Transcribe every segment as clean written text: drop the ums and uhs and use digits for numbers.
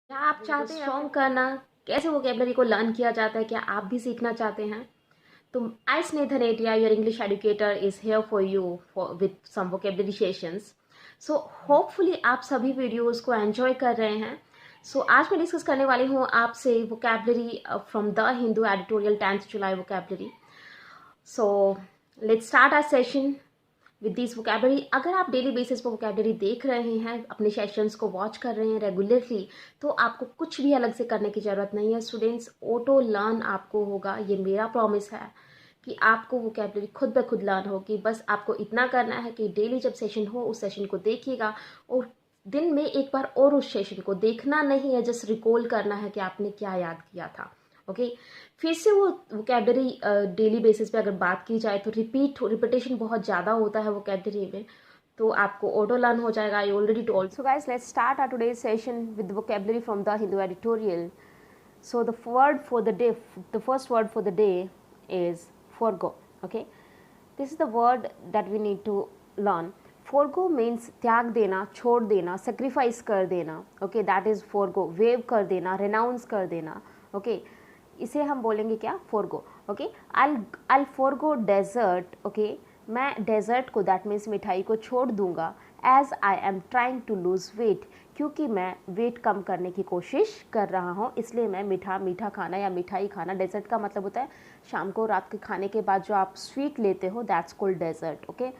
क्या आप चाहते हैं स्ट्रॉन्ग करना, कैसे वोकेबलरी को लर्न किया जाता है, क्या आप भी सीखना चाहते हैं? तो I Snehan Etiya, your English educator, is here for you with some vocabulary sessions. So hopefully आप सभी वीडियोस को एंजॉय कर रहे हैं. सो आज मैं डिस्कस करने वाली हूँ आपसे vocabulary from the Hindu editorial 10th July vocabulary. So let's start our session with this vocabulary. अगर आप डेली बेसिस पर वोकेबलरी देख रहे हैं, अपने सेशंस को वॉच कर रहे हैं रेगुलरली, तो आपको कुछ भी अलग से करने की ज़रूरत नहीं है स्टूडेंट्स. ऑटो लर्न आपको होगा, ये मेरा प्रॉमिस है कि आपको वोकेबलरी खुद ब खुद लर्न होगी. बस आपको इतना करना है कि डेली जब सेशन हो उस सेशन को देखिएगा, और दिन में एक बार और उस सेशन को देखना नहीं है, जस्ट रिकॉल करना है कि आपने क्या याद किया था. ओके फिर से वो वोकेबलरी डेली बेसिस पे अगर बात की जाए तो रिपीटेशन बहुत ज़्यादा होता है वोकेबलरी में, तो आपको ऑटो लर्न हो जाएगा. I already told. So guys, let's start our today's session with vocabulary from the Hindu editorial. So the word for the day, the first word for the day is forgo. Okay, this is the word that we need to learn. Forgo means त्याग देना, छोड़ देना, sacrifice कर देना. Okay, that is forgo. waive कर देना, renounce कर देना. Okay, इसे हम बोलेंगे क्या? forgo. Okay, I'll forgo dessert. Okay, मैं डेजर्ट को, दैट मीन्स मिठाई को छोड़ दूंगा. As I am trying to lose weight, क्योंकि मैं वेट कम करने की कोशिश कर रहा हूँ, इसलिए मैं मीठा खाना या मिठाई खाना. डेजर्ट का मतलब होता है शाम को, रात के खाने के बाद जो आप स्वीट लेते हो, दैट्स कॉल्ड डेजर्ट. ओके,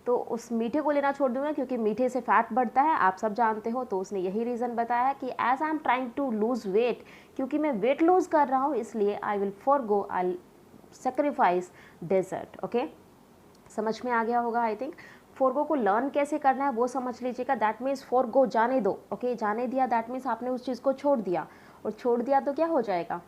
तो उस मीठे को लेना छोड़ दूंगा क्योंकि मीठे से फैट बढ़ता है, आप सब जानते हो. तो उसने यही रीज़न बताया कि as I am trying to lose weight, क्योंकि मैं वेट लूज़ कर रहा हूँ, इसलिए I will forgo, I sacrifice dessert. Okay, समझ में आ गया होगा आई थिंक. फोरगो को लर्न कैसे करना है वो समझ लीजिएगा. दैट मीन्स फोरगो, जाने दो. ओके, जाने दिया दैट मीन्स आपने उस चीज़ को छोड़ दिया, और छोड़ दिया तो क्या हो जाएगा?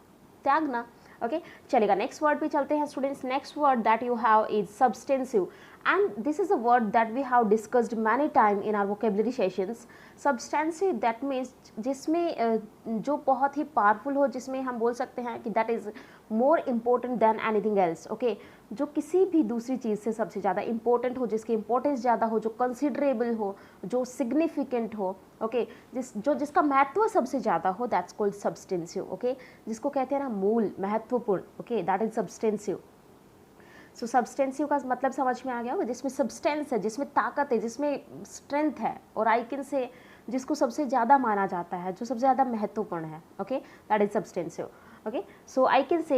त्यागना. ओके, चलेगा. नेक्स्ट वर्ड पे चलते हैं students. Next word that you have is substantive, and this is a word that we have discussed many time in our vocabulary sessions. Substantive that means जिसमें जो बहुत ही पावरफुल हो, जिसमें हम बोल सकते हैं कि that is more important than anything else. Okay, जो किसी भी दूसरी चीज़ से सबसे ज़्यादा इंपॉर्टेंट हो, जिसकी इंपॉर्टेंस ज़्यादा हो, जो कंसिडरेबल हो, जो सिग्निफिकेंट हो. ओके, जिसका महत्व सबसे ज़्यादा हो, दैट्स कॉल्ड सब्सटेंसिव. ओके, जिसको कहते हैं ना मूल, महत्वपूर्ण. Okay, that is substantive. So substantive का मतलब समझ में आ गया होगा, जिसमें सब्सटेंस है, जिसमें ताकत है, जिसमें स्ट्रेंथ है, और आई कैन से जिसको सबसे ज़्यादा माना जाता है, जो सबसे ज़्यादा महत्वपूर्ण है. Okay, that is substantive. Okay, so I can say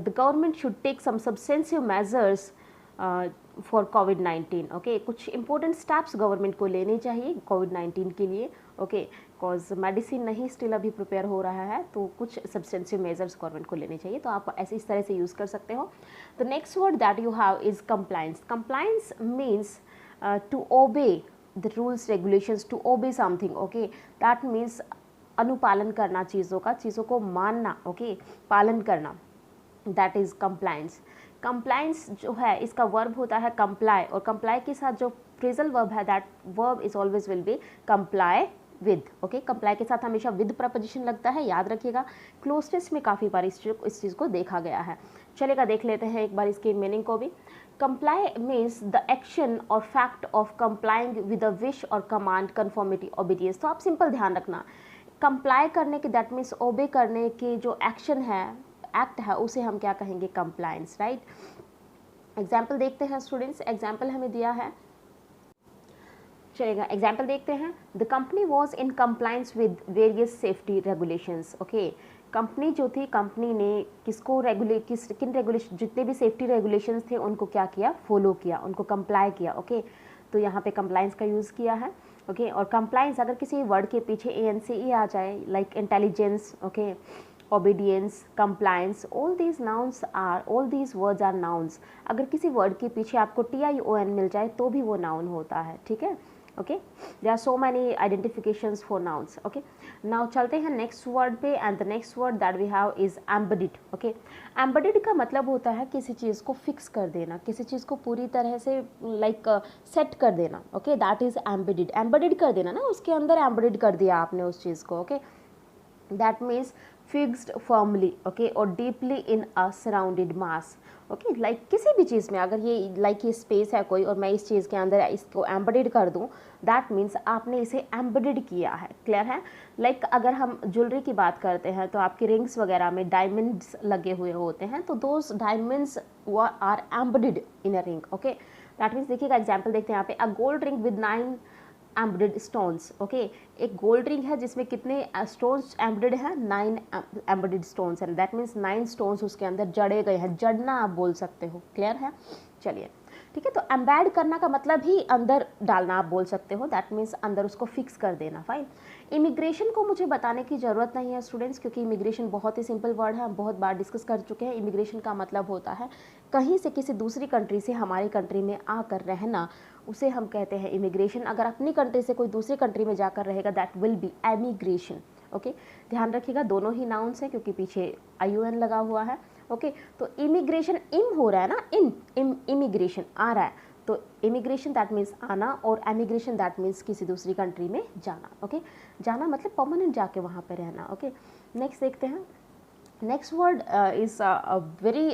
the government should take some substantive measures for COVID-19. Okay, कुछ important steps गवर्नमेंट को लेने चाहिए COVID-19 के लिए. ओके, कॉज मेडिसिन नहीं स्टिल अभी प्रिपेयर हो रहा है, तो कुछ सब्सटेंसिव मेजर्स गवर्नमेंट को लेने चाहिए. तो आप ऐसे इस तरह से यूज़ कर सकते हो. The next word that you have is compliance. Compliance means to obey the rules regulations, to obey something. Okay, that means अनुपालन करना चीज़ों का, चीज़ों को मानना. ओके, पालन करना, दैट इज़ कंप्लायंस. कंप्लायंस जो है, इसका वर्ब होता है कंप्लाई, और कंप्लाई के साथ जो फ्रेजल वर्ब है, that verb is always will be comply with. Okay, comply के साथ हमेशा विद प्रपोजिशन लगता है, याद रखिएगा. क्लोज टेस्ट में काफ़ी बार इस चीज़ को देखा गया है. चलेगा, देख लेते हैं एक बार इसके मीनिंग को भी. comply means the action or fact of complying with a wish or command, conformity, obedience. तो आप सिंपल ध्यान रखना, कंप्लाई करने के, दैट मीन्स ओबे करने के जो एक्शन है, एक्ट है, उसे हम क्या कहेंगे? कंप्लायंस. राइट. एग्जाम्पल देखते हैं स्टूडेंट्स. एग्जाम्पल हमें दिया है, चलेगा एग्जाम्पल देखते हैं. The company was in compliance with various safety regulations. Okay, company जो थी, कंपनी ने किसको किन रेगुलेशन, जितने भी सेफ्टी रेगुलेशंस थे उनको क्या किया? फॉलो किया, उनको कंप्लाई किया. ओके, तो यहाँ पे कंप्लायंस का यूज़ किया है. ओके, और कंप्लायंस अगर किसी वर्ड के पीछे ANCE आ जाए, like intelligence, okay, obedience, compliance, all these words are nouns. अगर किसी वर्ड के पीछे आपको TION मिल जाए तो भी वो नाउन होता है. ठीक है. Okay, there are so many identifications for nouns. Okay, now चलते हैं नेक्स्ट वर्ड पे, and the next word that we have is embedded. Okay, embedded का मतलब होता है किसी चीज़ को फिक्स कर देना, किसी चीज़ को पूरी तरह से लाइक सेट कर देना. Okay, that is embedded. Embedded कर देना ना, उसके अंदर एम्बेडेड कर दिया आपने उस चीज़ को. Okay, that means fixed firmly, okay, or deeply in a surrounded mass, okay like किसी भी चीज़ में अगर ये लाइक ये स्पेस है कोई और मैं इस चीज़ के अंदर इसको एम्बेडेड कर दूं, दैट मीन्स आपने इसे एम्बेडेड किया है, क्लियर है। लाइक अगर हम ज्वेलरी की बात करते हैं तो आपकी रिंग्स वगैरह में डायमंड्स लगे हुए होते हैं, तो those diamonds are embedded in a ring, okay. That means देखिएगा एग्जाम्पल देखते हैं यहाँ पे, a gold ring with 9 embedded stones, okay. एक गोल्ड रिंग है जिसमें कितने स्टोन्स एम्बेडेड हैं, 9 एम्बेडेड स्टोन्स हैं, दैट मीन्स 9 स्टोन्स उसके अंदर जड़े गए हैं, जड़ना आप बोल सकते हो, क्लियर है। चलिए ठीक है, तो एम्बेड करना का मतलब ही अंदर डालना आप बोल सकते हो, दैट मीन्स अंदर उसको फिक्स कर देना, फाइन। इमिग्रेशन को मुझे बताने की ज़रूरत नहीं है स्टूडेंट्स, क्योंकि इमिग्रेशन बहुत ही सिंपल वर्ड है, हम बहुत बार डिस्कस कर चुके हैं। इमिग्रेशन का मतलब होता है कहीं से किसी दूसरी कंट्री से हमारी कंट्री में आकर रहना, उसे हम कहते हैं इमिग्रेशन। अगर अपनी कंट्री से कोई दूसरी कंट्री में जाकर रहेगा, that will be emigration, okay. ध्यान रखिएगा दोनों ही नाउन्स हैं क्योंकि पीछे IUN लगा हुआ है, ओके। तो इमिग्रेशन इम हो रहा है ना, इमिग्रेशन आ रहा है, तो इमिग्रेशन दैट मीन्स आना, और एमिग्रेशन दैट मीन्स किसी दूसरी कंट्री में जाना, ओके। जाना मतलब परमानेंट जाके वहाँ पे रहना, ओके। नेक्स्ट देखते हैं, next word is a very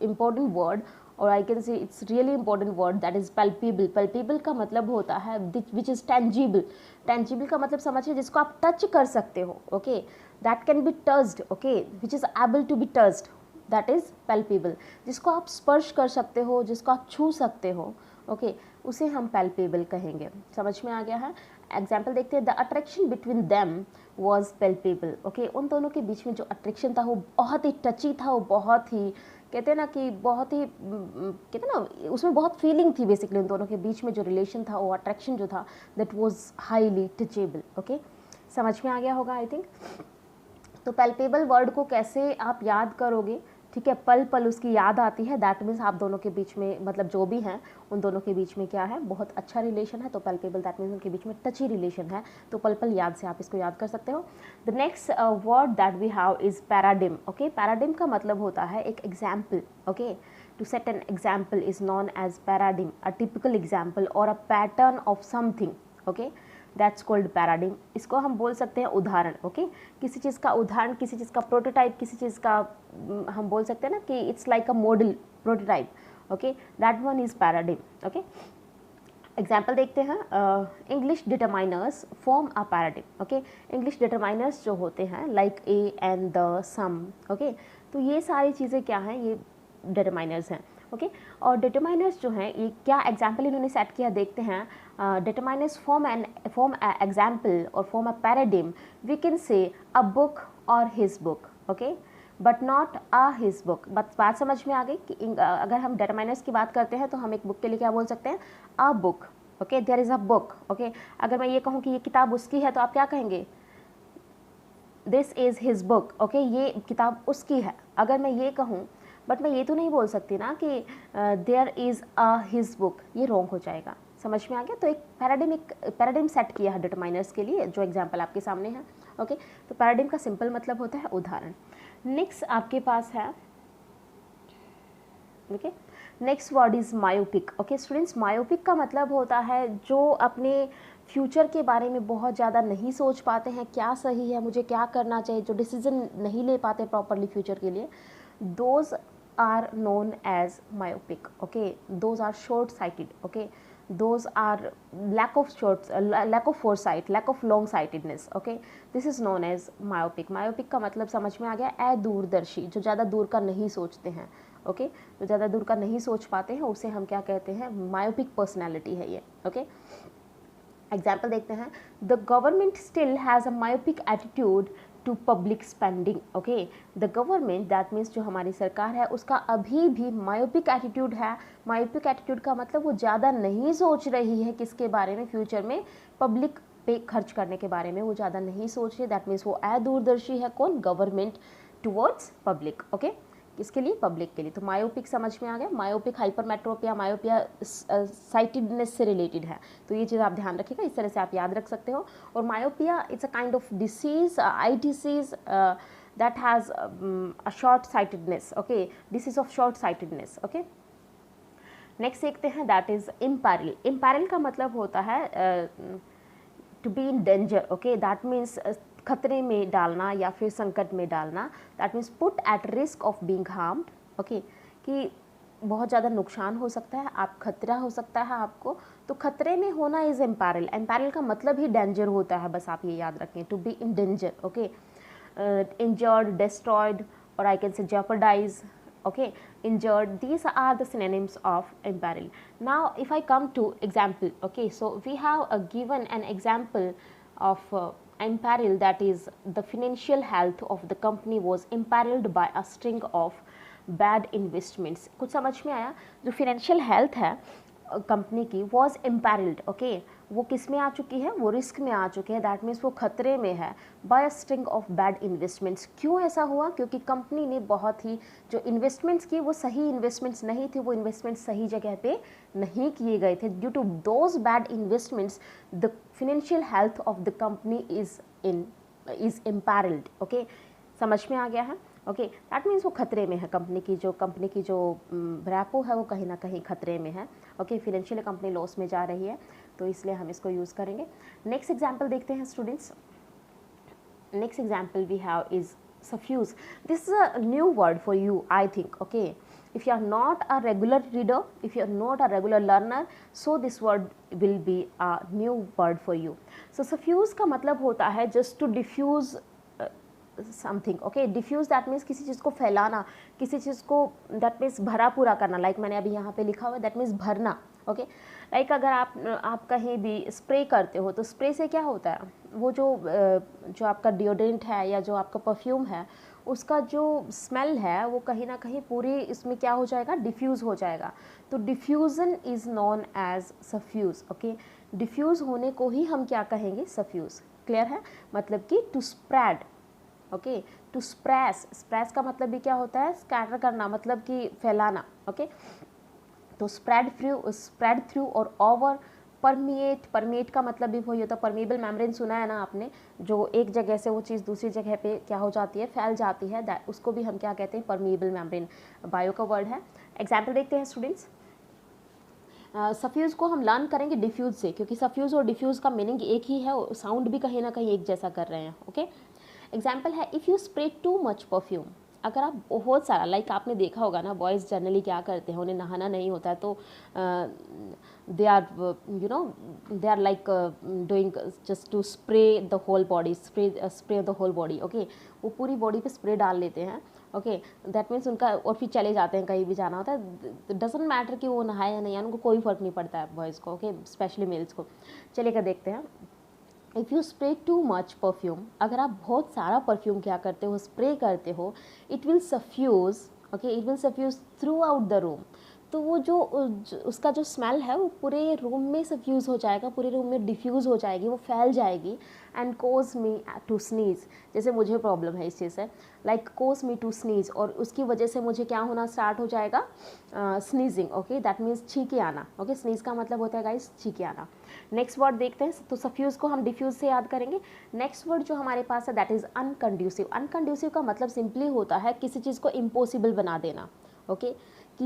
important word, और I can see it's really important word, that is palpable. Palpable का मतलब होता है विच इज़ टेंजिबल। टेंजिबल का मतलब समझिए जिसको आप टच कर सकते हो, okay. That can be touched, okay, which is able to be touched, that is palpable. जिसको आप स्पर्श कर सकते हो, जिसको आप छू सकते हो, ओके, उसे हम पैल्पेबल कहेंगे। समझ में आ गया है। एग्जाम्पल देखते हैं, the attraction between them was palpable, okay. उन दोनों के बीच में जो अट्रैक्शन था वो बहुत ही टची था, वो बहुत ही कहते हैं ना कि बहुत ही कहते हैं ना उसमें बहुत फीलिंग थी बेसिकली, उन दोनों के बीच में जो रिलेशन था, वो अट्रैक्शन जो था, that was highly touchable, okay. समझ में आ गया होगा आई थिंक। तो पैल्पेबल वर्ड को कैसे आप याद करोगे, ठीक है, पल पल उसकी याद आती है, दैट मीन्स आप दोनों के बीच में मतलब जो भी हैं उन दोनों के बीच में क्या है, बहुत अच्छा रिलेशन है, तो पैल्पेबल दैट मीन्स उनके बीच में टची रिलेशन है, तो पल पल याद से आप इसको याद कर सकते हो। The next word that we have is paradigm, okay. Paradigm का मतलब होता है एक example, okay. To set an example is known as paradigm, a typical example और a pattern of something, okay, that's called paradigm. इसको हम बोल सकते हैं उदाहरण, ओके। किसी चीज़ का उदाहरण, किसी चीज़ का प्रोटोटाइप, किसी चीज़ का हम बोल सकते हैं ना कि it's like a model prototype, okay, that one is paradigm, okay. Example देखते हैं, English determiners form a paradigm, okay. English determiners जो होते हैं like a and the, some, okay, तो ये सारी चीज़ें क्या हैं, ये डिटरमाइनर्स हैं, ओके। और डिटरमाइनर्स जो हैं ये क्या एग्जाम्पल इन्होंने सेट किया देखते हैं, डिटरमाइनर्स फॉर्म एग्जाम्पल और form a paradigm, we can say a book और his book, okay, but not a his book. बात समझ में आ गई कि अगर हम डिटरमाइनर्स की बात करते हैं तो हम एक बुक के लिए क्या बोल सकते हैं, a book, okay, there is a book, okay. अगर मैं ये कहूँ कि ये किताब उसकी है तो आप क्या कहेंगे, this is his book, okay, ये किताब उसकी है। अगर मैं ये कहूँ, बट मैं ये तो नहीं बोल सकती ना कि there is a his book, ये रॉन्ग हो जाएगा। समझ में आ गया। तो एक पैराडिम सेट किया है डिटरमाइनर्स के लिए, जो एग्जाम्पल आपके सामने है, ओके। तो पैराडिम का सिंपल मतलब होता है उदाहरण। नेक्स्ट आपके पास है, okay, next word is myopic, okay students. Myopic का मतलब होता है जो अपने फ्यूचर के बारे में बहुत ज़्यादा नहीं सोच पाते हैं, क्या सही है, मुझे क्या करना चाहिए, जो डिसीजन नहीं ले पाते प्रॉपरली फ्यूचर के लिए, those are known as myopic, okay. Those are short sighted, okay. those are lack of foresight, lack of long sightedness, okay, this is known as myopic। myopic का मतलब समझ में आ गया, अदूरदर्शी, जो ज़्यादा दूर का नहीं सोचते हैं, ओके, जो ज़्यादा दूर का नहीं सोच पाते हैं उसे हम क्या कहते हैं, मायोपिक पर्सनैलिटी है ये, ओके। एग्जाम्पल देखते हैं, the government still has a myopic attitude to public spending, okay. The government that means जो हमारी सरकार है उसका अभी भी मायोपिक एटीट्यूड है। मायोपिक एटीट्यूड का मतलब वो ज़्यादा नहीं सोच रही है किसके बारे में, फ्यूचर में पब्लिक पे खर्च करने के बारे में वो ज़्यादा नहीं सोच रही, दैट मीन्स वो अदूरदर्शी है, कौन, गवर्नमेंट टुवर्ड्स पब्लिक, ओके, किसके लिए, पब्लिक के लिए। तो मायोपिक समझ में आ गया। मायोपिक हाइपरमेट्रोपिया, मायोपिया साइटेडनेस से रिलेटेड है, तो ये चीज़ आप ध्यान रखिएगा, इस तरह से आप याद रख सकते हो। और myopia it's a kind of disease, I disease that has a short sightedness, okay, disease of short sightedness, okay। Next देखते हैं, दैट इज इम्पैरल। इम्पैरल का मतलब होता है to be in danger, okay, that means खतरे में डालना या फिर संकट में डालना, that means put at risk of being harmed, okay, कि बहुत ज़्यादा नुकसान हो सकता है, आप खतरा हो सकता है आपको, तो खतरे में होना इज एम्पैरल। एम्पैरल का मतलब ही डेंजर होता है, बस आप ये याद रखें, to be in danger, okay, injured, destroyed, और I can say jeopardize, okay, injured, these are the synonyms of imperil. Now if I come to example, okay, so we have given an example of imperil, that is the financial health of the company was imperiled by a string of bad investments. कुछ समझ में आया? जो financial health है company की was एम्पैरल्ड, okay, वो किस में आ चुकी है, वो रिस्क में आ चुके हैं, दैट मीन्स वो खतरे में है by string of bad investments. क्यों ऐसा हुआ? क्योंकि कंपनी ने बहुत ही जो इन्वेस्टमेंट्स की वो सही इन्वेस्टमेंट्स नहीं थे, वो इन्वेस्टमेंट्स सही जगह पे नहीं किए गए थे। Due to those bad investments the financial health of the company is imperilled, okay, समझ में आ गया है? ओके, दैट मीन्स वो खतरे में है, कंपनी की जो रैपो है वो कहीं ना कहीं खतरे में है, ओके, फाइनेंशियल कंपनी लॉस में जा रही है, तो इसलिए हम इसको यूज़ करेंगे। नेक्स्ट एग्जाम्पल देखते हैं students. Next example we have is suffuse. This is a new word for you, I think, okay, if you are not a regular reader, if you are not a regular learner, so this word will be a new word for you. So suffuse का मतलब होता है just to diffuse something, okay, diffuse that means किसी चीज़ को फैलाना, किसी चीज़ को दैट मीन्स भरा पूरा करना, लाइक मैंने अभी यहाँ पे लिखा हुआ है दैट मीन्स भरना, ओके, लाइक अगर आप कहीं भी स्प्रे करते हो तो स्प्रे से क्या होता है, वो जो आपका डिओड्रेंट है या जो आपका परफ्यूम है उसका जो स्मेल है वो कहीं ना कहीं पूरी इसमें क्या हो जाएगा, डिफ्यूज़ हो जाएगा, तो diffusion is known as suffuse, okay, diffuse होने को ही हम क्या कहेंगे, सफ्यूज़, क्लियर है? मतलब कि to spread, okay, to sprays, sprays का मतलब भी क्या होता है, स्कैटर करना, मतलब कि फैलाना, ओके, तो स्प्रेड थ्रू और ओवर, परमिएट का मतलब भी वही होता है, परमेबल मेम्ब्रेन सुना है ना आपने, जो एक जगह से वो चीज़ दूसरी जगह पे क्या हो जाती है, फैल जाती है, उसको भी हम क्या कहते हैं, परमेबल मेम्ब्रेन, बायो का वर्ड है। एग्जाम्पल देखते हैं स्टूडेंट्स। सफ्यूज़ को हम लर्न करेंगे डिफ्यूज़ से, क्योंकि सफ्यूज़ और डिफ्यूज़ का मीनिंग एक ही है, साउंड भी कहीं ना कहीं एक जैसा कर रहे हैं, ओके। एग्जाम्पल है, if you spray too much perfume, अगर आप बहुत सारा, लाइक आपने देखा होगा ना, बॉयज़ जनरली क्या करते हैं, उन्हें नहाना नहीं होता है, तो they are like doing just to spray the whole body, spray the whole body, okay, वो पूरी बॉडी पे स्प्रे डाल लेते हैं, ओके, दैट मीन्स उनका, और फिर चले जाते हैं, कहीं भी जाना होता है, डजंट मैटर कि वो नहाए या नहीं, उनको कोई फ़र्क नहीं पड़ता है बॉयज़ को, ओके, स्पेशली मेल्स को। चलिए कर देखते हैं। If you spray too much perfume, अगर आप बहुत सारा परफ्यूम क्या करते हो, स्प्रे करते हो, it will suffuse, okay, it will suffuse throughout the room, तो वो जो उसका जो स्मेल है वो पूरे रूम में सफ्यूज़ हो जाएगा, पूरे रूम में डिफ्यूज़ हो जाएगी, वो फैल जाएगी, and cause me to sneeze, जैसे मुझे प्रॉब्लम है इस चीज़ से, like cause me to sneeze, और उसकी वजह से मुझे क्या होना स्टार्ट हो जाएगा, स्नीजिंग, ओके, दैट मीन्स छींके आना, ओके, स्नीज़ का मतलब होता है गाइस छींके आना। नेक्स्ट वर्ड देखते हैं, तो सफ्यूज़ को हम डिफ्यूज़ से याद करेंगे। नेक्स्ट वर्ड जो हमारे पास है दैट इज़ अनकंड्यूसिव। अनकंड्यूसिव का मतलब सिंपली होता है किसी चीज़ को इम्पॉसिबल बना देना, ओके, कि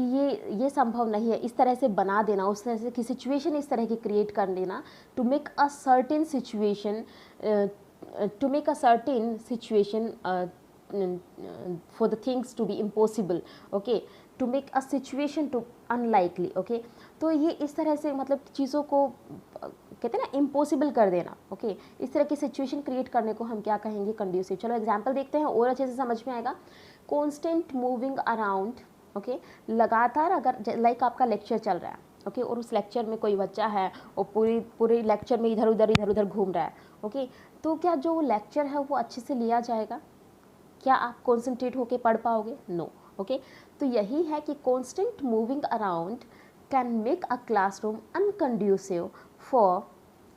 ये संभव नहीं है, इस तरह से बना देना, उस तरह से की सिचुएशन इस तरह की क्रिएट कर देना, to make a certain situation, for the things to be impossible, okay, to make a situation to unlikely, okay, तो ये इस तरह से मतलब चीज़ों को कहते हैं ना इम्पॉसिबल कर देना, ओके, इस तरह की सिचुएशन क्रिएट करने को हम क्या कहेंगे, कंड्यूसिव। चलो एग्जांपल देखते हैं और अच्छे से समझ में आएगा। कॉन्स्टेंट मूविंग अराउंड, ओके, लगातार, अगर लाइक आपका लेक्चर चल रहा है, ओके, और उस लेक्चर में कोई बच्चा है और पूरे लेक्चर में इधर उधर घूम रहा है, ओके, तो क्या जो लेक्चर है वो अच्छे से लिया जाएगा, क्या आप कॉन्सेंट्रेट होके पढ़ पाओगे, नो, ओके, तो यही है कि constant moving around can make a classroom unconducive for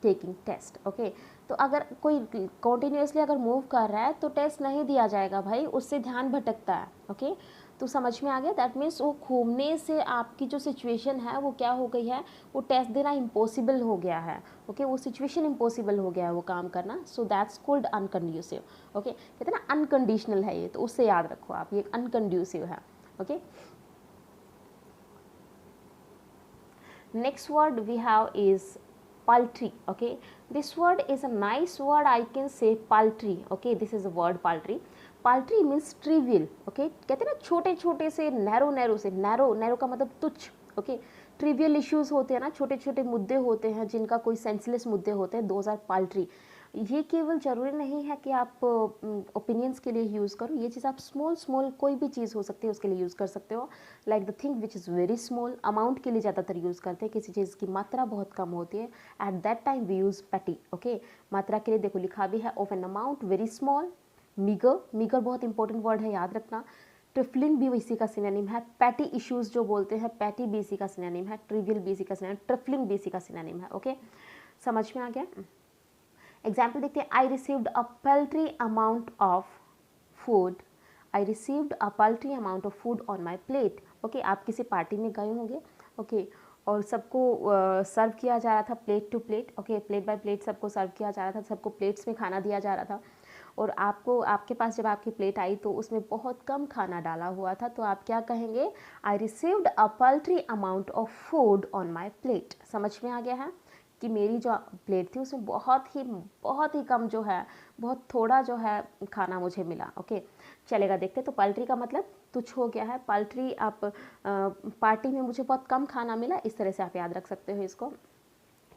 taking test, okay, तो अगर कोई कॉन्टीन्यूसली अगर मूव कर रहा है तो टेस्ट नहीं दिया जाएगा भाई, उससे ध्यान भटकता है, ओके, तो समझ में आ गया, दैट मीन्स वो घूमने से आपकी जो सिचुएशन है वो क्या हो गई है, वो टेस्ट देना इम्पॉसिबल हो गया है, ओके, वो सिचुएशन इम्पॉसिबल हो गया है वो काम करना, सो दैट्स कॉल्ड अनकंड्यूसिव, ओके, कहते हैं ना अनकंडीशनल है ये, तो उससे याद रखो आप, ये अनकंड्यूसिव है, okay. Next word we have is poultry. Okay, this word is a nice word, I can say poultry. Okay, this is a word poultry. Poultry means trivial. Okay, कहते हैं ना छोटे छोटे से नैरो से, नैरो का मतलब तुच्छ. ओके, ट्रिवियल इश्यूज होते हैं ना, छोटे छोटे मुद्दे होते हैं जिनका कोई सेंसलेस मुद्दे होते हैं, दोज आर पाल्ट्री. ये केवल ज़रूरी नहीं है कि आप ओपिनियंस के लिए यूज़ करो, ये चीज़ आप स्मॉल कोई भी चीज़ हो सकती है उसके लिए यूज़ कर सकते हो. Like the thing which is very small, amount के लिए ज़्यादातर यूज़ करते हैं, किसी चीज़ की मात्रा बहुत कम होती है, at that time we use paltry. Okay, मात्रा के लिए देखो लिखा भी है, of an amount very small. Meagre बहुत इंपॉर्टेंट वर्ड है, याद रखना. ट्रिफलिंग भी इसी का सिनोनिम है. पैटी इश्यूज जो बोलते हैं, पैटी भी इसी का सिनोनिम है. ट्रिवियल भी इसी का सिनोनिम, ट्रिफलिंग भी इसी का सिनोनिम है. ओके, समझ में आ गया. एग्जाम्पल देखते हैं. I received a paltry amount of food. I received a paltry amount of food on my plate. Okay, आप किसी पार्टी में गए होंगे. ओके, और सबको सर्व किया जा रहा था plate to plate. Okay, plate by plate सबको सर्व किया जा रहा था, सबको प्लेट्स में खाना दिया जा रहा था. और आपको, आपके पास जब आपकी प्लेट आई तो उसमें बहुत कम खाना डाला हुआ था, तो आप क्या कहेंगे? I received a paltry amount of food on my plate. समझ में आ गया है कि मेरी जो प्लेट थी उसमें बहुत ही कम जो है, बहुत थोड़ा जो है खाना मुझे मिला. ओके, चलेगा, देखते. तो पल्ट्री का मतलब तुच्छ हो गया है. पल्ट्री, आप पार्टी में मुझे बहुत कम खाना मिला, इस तरह से आप याद रख सकते हो इसको.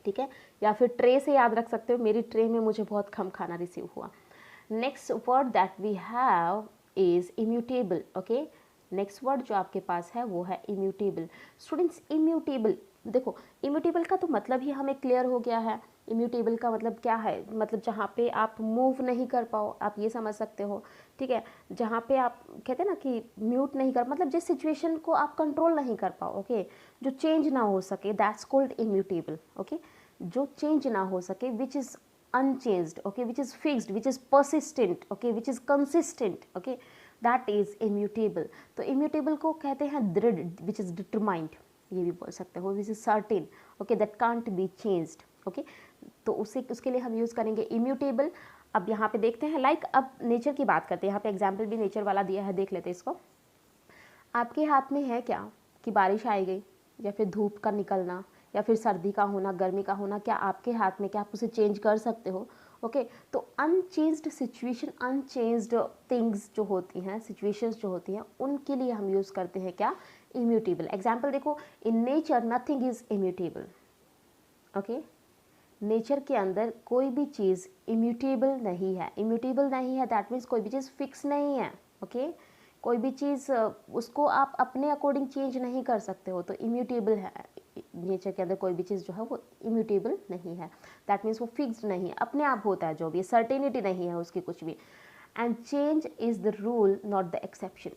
ठीक है, या फिर ट्रे से याद रख सकते हो, मेरी ट्रे में मुझे बहुत कम खाना रिसीव हुआ. Next word that we have is immutable. Okay, next word जो आपके पास है वो है इम्यूटेबल. स्टूडेंट्स, इम्यूटेबल, देखो इम्यूटेबल का तो मतलब ही हमें क्लियर हो गया है. इम्यूटेबल का मतलब क्या है? मतलब जहाँ पे आप मूव नहीं कर पाओ, आप ये समझ सकते हो. ठीक है, जहाँ पे आप कहते हैं ना कि म्यूट नहीं कर, मतलब जिस सिचुएशन को आप कंट्रोल नहीं कर पाओ. ओके, जो चेंज ना हो सके, दैट्स कॉल्ड इम्यूटेबल. ओके, जो चेंज ना हो सके, which is unchanged, okay, which is fixed, which is persistent, okay, which is consistent, okay, that is immutable. तो immutable को कहते हैं दृढ़, which is determined, ये भी बोल सकते हो, which is certain, okay, that can't be changed. okay, तो उसके लिए हम यूज़ करेंगे immutable. अब यहाँ पे देखते हैं, लाइक अब नेचर की बात करते हैं. यहाँ पे एग्जाम्पल भी नेचर वाला दिया है, देख लेते हैं इसको. आपके हाथ में है क्या कि बारिश आएगी, या फिर धूप का निकलना, या फिर सर्दी का होना, गर्मी का होना, क्या आपके हाथ में? क्या आप उसे चेंज कर सकते हो? ओके, तो अनचेंज्ड सिचुएशन, अनचेंज्ड थिंग्स जो होती हैं, सिचुएशंस जो होती हैं, उनके लिए हम यूज़ करते हैं क्या? इम्यूटेबल. एग्जाम्पल देखो, in nature nothing is immutable. Okay, nature के अंदर कोई भी चीज़ इम्यूटेबल नहीं है. इम्यूटेबल नहीं है दैट मीन्स कोई भी चीज़ फिक्स नहीं है. ओके, कोई भी चीज़ उसको आप अपने अकॉर्डिंग चेंज नहीं कर सकते हो, तो इम्यूटेबल है. नेचर के अंदर कोई भी चीज़ जो है वो इम्यूटेबल नहीं है, दैट मीन्स वो फिक्स्ड नहीं है, अपने आप होता है जो भी, सर्टेनिटी नहीं है उसकी कुछ भी. And change is the rule not the exception.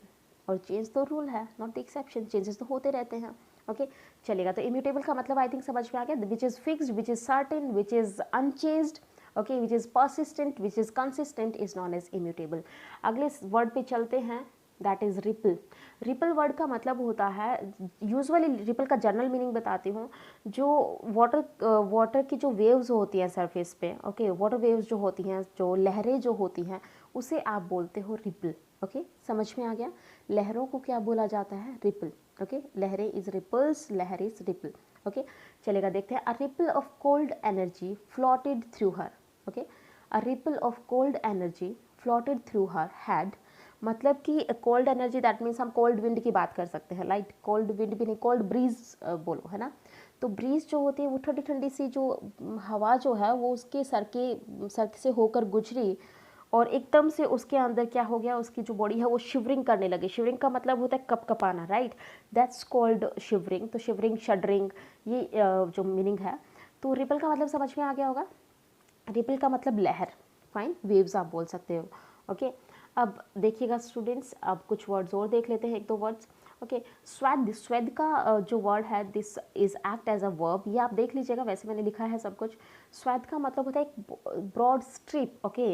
और चेंज तो रूल है, नॉट द एक्सेप्शन. चेंजेस तो होते रहते हैं. ओके, चलेगा. तो इम्यूटेबल का मतलब आई थिंक समझ में आ गया. Which is fixed, which is certain, which is unchanged, okay, which is persistent, which is consistent is known as immutable. अगले वर्ड पे चलते हैं, that is ripple. Ripple word का मतलब होता है, यूजुअली रिपल का जनरल मीनिंग बताती हूँ, जो वाटर की जो वेव्स होती हैं सरफेस पे, ओके, वाटर वेव्स जो होती हैं, जो लहरें जो होती हैं, उसे आप बोलते हो रिपल. ओके, समझ में आ गया. लहरों को क्या बोला जाता है? रिपल. ओके, लहरें इज रिपल्स, लहर इज रिपल. ओके, चलेगा, देखते हैं. A ripple of cold energy floated through her. Okay, a ripple of cold energy floated through her had, मतलब कि कोल्ड एनर्जी, दैट मीन्स हम कोल्ड विंड की बात कर सकते हैं. लाइट कोल्ड विंड भी नहीं, कोल्ड ब्रीज बोलो, है ना. तो ब्रीज जो होती है वो ठंडी ठंडी सी जो हवा जो है वो उसके सर से होकर गुजरी, और एकदम से उसके अंदर क्या हो गया, उसकी जो बॉडी है वो शिवरिंग करने लगी. शिवरिंग का मतलब होता है कपकपाना, राइट, दैट्स कॉल्ड शिवरिंग. तो शिवरिंग, शडरिंग, ये जो मीनिंग है. तो रिपल का मतलब समझ में आ गया होगा. रिपल का मतलब लहर, फाइन, वेव्स आप बोल सकते हो. ओके, अब देखिएगा स्टूडेंट्स, अब कुछ वर्ड्स और देख लेते हैं, एक दो वर्ड्स. ओके, स्वेद. स्वेद का जो वर्ड है, this is act as a verb. ये आप देख लीजिएगा, वैसे मैंने लिखा है सब कुछ. स्वेद का मतलब होता है एक broad strip, okay,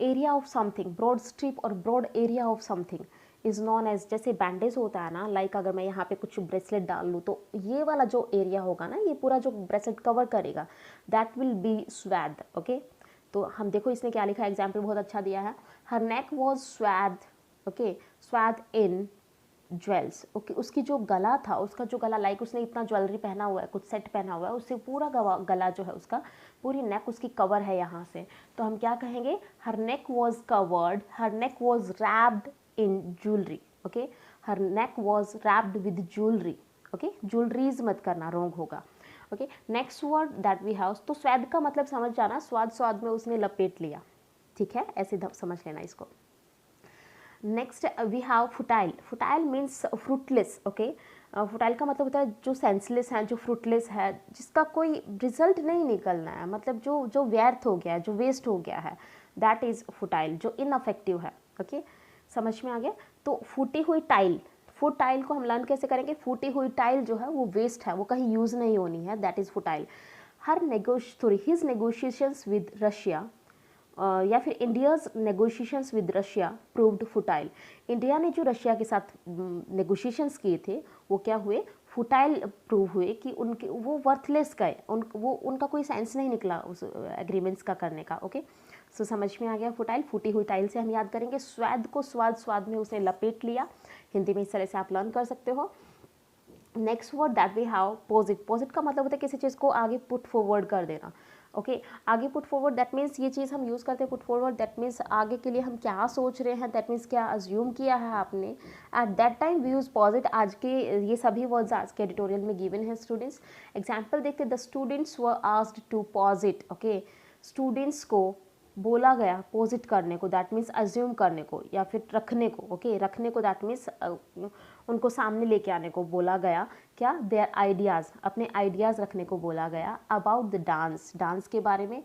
area of something. Broad strip और broad area of something is known as, जैसे बैंडेज होता है ना, लाइक अगर मैं यहाँ पे कुछ ब्रेसलेट डाल लूँ तो ये वाला जो एरिया होगा ना, ये पूरा जो ब्रेसलेट कवर करेगा, दैट विल बी स्वेद. ओके, तो हम देखो इसने क्या लिखा है, एग्जाम्पल बहुत अच्छा दिया है. Her neck was swathed. Okay, swathed in jewels, okay, उसकी जो गला था, उसका जो गला, लाइक उसने इतना ज्वेलरी पहना हुआ है, कुछ सेट पहना हुआ है, उससे पूरा गला जो है उसका, पूरी नेक उसकी कवर है यहाँ से, तो हम क्या कहेंगे, her neck was covered, her neck was wrapped in jewellery, okay, her neck was wrapped with jewellery, okay, jewelleries मत करना, रॉन्ग होगा, okay. Next word that we have, तो स्वाद का मतलब समझ जाना, स्वाद स्वाद में उसने लपेट लिया, ठीक है, ऐसे समझ लेना इसको। Next we have futile, futile means fruitless, okay, futile का मतलब होता है जो सेंसलेस है, जो फ्रूटलेस है, जिसका कोई रिजल्ट नहीं निकलना है, मतलब जो व्यर्थ हो गया है, जो वेस्ट हो गया है, दैट इज फुटाइल, जो इनअफेक्टिव है, ओके, समझ में आ गया। तो फूटी हुई टाइल, फूट टाइल को हम लर्न कैसे करेंगे, फूटी हुई टाइल जो है वो वेस्ट है, वो कहीं यूज नहीं होनी है, that is futile. His negotiations with Russia, या फिर India's negotiations with Russia proved futile, India ने जो रशिया के साथ नेगोशिएशंस किए थे वो क्या हुए, फुटाइल प्रूव हुए, कि उनके वो वर्थलेस गए, उनका कोई सेंस नहीं निकला उस एग्रीमेंट्स का करने का, ओके। सो समझ में आ गया फुटाइल, फूटी हुई टाइल से हम याद करेंगे, स्वाद को स्वाद स्वाद में उसने लपेट लिया, हिंदी में इस तरह से आप लर्न कर सकते हो। Next word that we have posit, posit का मतलब होता है किसी चीज़ को आगे पुट फॉरवर्ड कर देना, ओके, आगे पुट फॉरवर्ड, दैट मीन्स ये चीज़ हम यूज़ करते हैं, पुट फॉरवर्ड दैट मीन्स आगे के लिए हम क्या सोच रहे हैं, दैट मीन्स क्या अज्यूम किया है आपने, at that time we use posit. आज के ये सभी वर्ड्स आज के एडिटोरियल में गिवन है स्टूडेंट्स। एग्जाम्पल देखते, the students were asked to posit, okay, students को बोला गया पोजिट करने को, दैट मीन्स अज्यूम करने को या फिर रखने को, ओके, रखने को दैट मीन्स उनको सामने लेके आने को बोला गया, क्या, देयर आइडियाज़, अपने आइडियाज़ रखने को बोला गया, अबाउट द डांस, डांस के बारे में,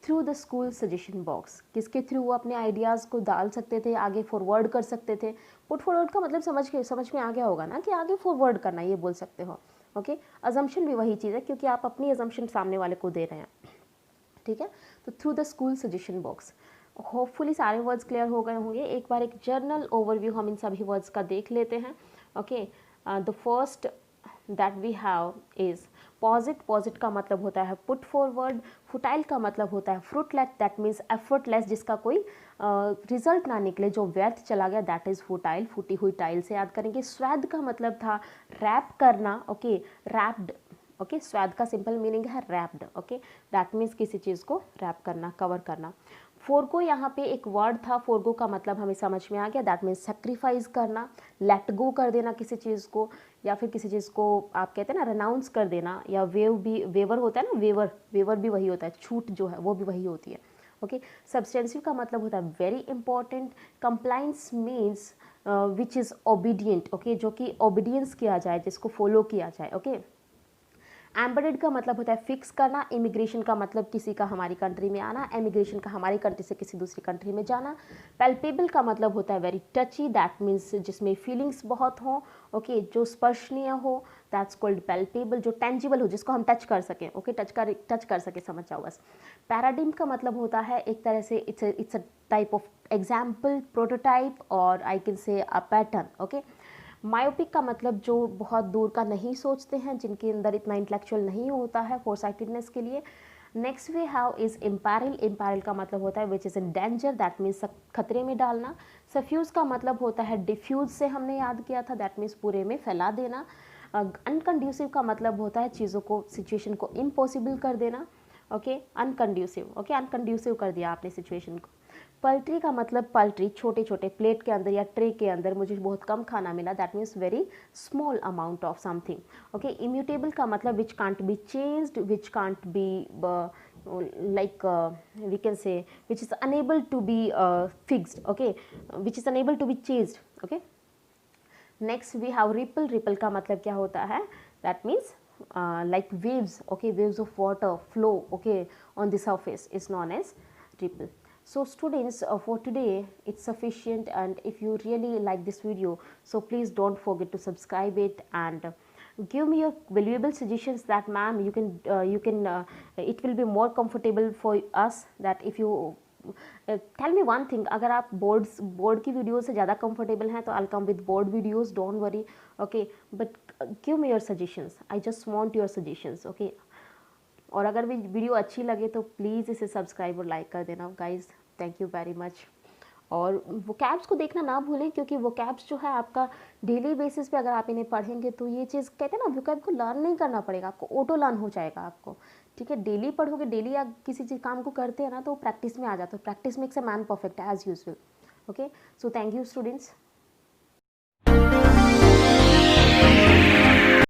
through the school suggestion box, किसके थ्रू वो अपने आइडियाज़ को डाल सकते थे, आगे फॉरवर्ड कर सकते थे, पुट फॉरवर्ड का मतलब समझ में आ गया होगा ना, कि आगे फॉरवर्ड करना, ये बोल सकते हो, ओके। अजम्पशन भी वही चीज़ है, क्योंकि आप अपनी अजम्पशन सामने वाले को दे रहे हैं, ठीक है। तो through the school suggestion box, hopefully सारे वर्ड्स क्लियर हो गए होंगे। एक बार एक जर्नल ओवरव्यू हम इन सभी वर्ड्स का देख लेते हैं, okay. The first that we have is posit, posit का मतलब होता है पुट फॉरवर्ड, फुटाइल का मतलब होता है फ्रूटलेस, दैट मीन्स एफर्टलेस, जिसका कोई रिजल्ट ना निकले, जो व्यर्थ चला गया, दैट इज फुटाइल, फूटी हुई टाइल से याद करेंगे। स्वाद का मतलब था रैप करना, ओके, रैप्ड, ओके, स्वाद का सिंपल मीनिंग है रैप्ड, ओके, दैट मीन्स किसी चीज़ को रैप करना, कवर करना। फोरगो यहाँ पे एक वर्ड था, फोरगो का मतलब हमें समझ में आ गया, दैट मीन्स सेक्रीफाइस करना, लेट गो कर देना किसी चीज़ को, या फिर किसी चीज़ को आप कहते हैं ना रेनाउंस कर देना, या वेवर होता है ना, वेवर भी वही होता है, छूट जो है वो भी वही होती है, ओके। सब्सटेंसिव का मतलब होता है very important. Compliance means which is obedient, okay, जो कि ओबीडियंस किया जाए, जिसको फॉलो किया जाए, ओके। एम्बेडेड का मतलब होता है फिक्स करना। इमिग्रेशन का मतलब किसी का हमारी कंट्री में आना, एमिग्रेशन का हमारी कंट्री से किसी दूसरी कंट्री में जाना। पैल्पेबल का मतलब होता है वेरी टची, दैट मीन्स जिसमें फीलिंग्स बहुत हों, ओके, जो स्पर्शनीय हो, दैट्स कॉल्ड पैल्पेबल, जो टेंजिबल हो, जिसको हम टच कर सकें, ओके, टच कर सके, समझ जाओ बस। पैराडिम का मतलब होता है एक तरह से it's a type of example, prototype, और I can say a pattern, okay. Myopic का मतलब जो बहुत दूर का नहीं सोचते हैं, जिनके अंदर इतना इंटेलेक्चुअल नहीं होता है फोरसाइटेडनेस के लिए। नेक्स्ट वे हैव इज इम्पैरल, इम्पैरल का मतलब होता है which is in danger, that means खतरे में डालना। सफ्यूज का मतलब होता है डिफ्यूज, से हमने याद किया था, दैट मीन्स पूरे में फैला देना। अनकंड्यूसिव का मतलब होता है चीज़ों को, सिचुएशन को इम्पॉसिबल कर देना, ओके, अनकंड्यूसिव, ओके, अनकंड्यूसिव कर दिया आपने सिचुएशन को। पल्ट्री का मतलब पल्ट्री, छोटे छोटे प्लेट के अंदर या ट्रे के अंदर मुझे बहुत कम खाना मिला, that means very small amount of something, okay. Immutable का मतलब which can't be changed, which can't be like we can say which is unable to be fixed, okay, which is unable to be changed, okay. Next we have ripple, ripple का मतलब क्या होता है, that means like waves, okay, waves of water flow, okay, on the surface is known as ripple. So students, for today it's sufficient, and if you really like this video, so please don't forget to subscribe it and give me your valuable suggestions, that ma'am you can it will be more comfortable for us, that if you tell me one thing, अगर आप board की video से ज़्यादा comfortable हैं तो I'll come with board videos, don't worry, okay, but give me your suggestions, I just want your suggestions, okay. और अगर video अच्छी लगे तो प्लीज़ इसे सब्सक्राइब और लाइक कर देना guys, thank you very much. और वोकैब्स को देखना ना भूलें, क्योंकि वोकैब्स जो है आपका डेली बेसिस पे अगर आप इन्हें पढ़ेंगे तो ये चीज़ कहते हैं ना, वोकैब को लर्न नहीं करना पड़ेगा आपको, ऑटो लर्न हो जाएगा आपको। ठीक है, डेली पढ़ोगे, डेली आप किसी चीज़ काम को करते हैं ना तो प्रैक्टिस में आ जाता है। Practice makes a man perfect as usual. Okay, so thank you students.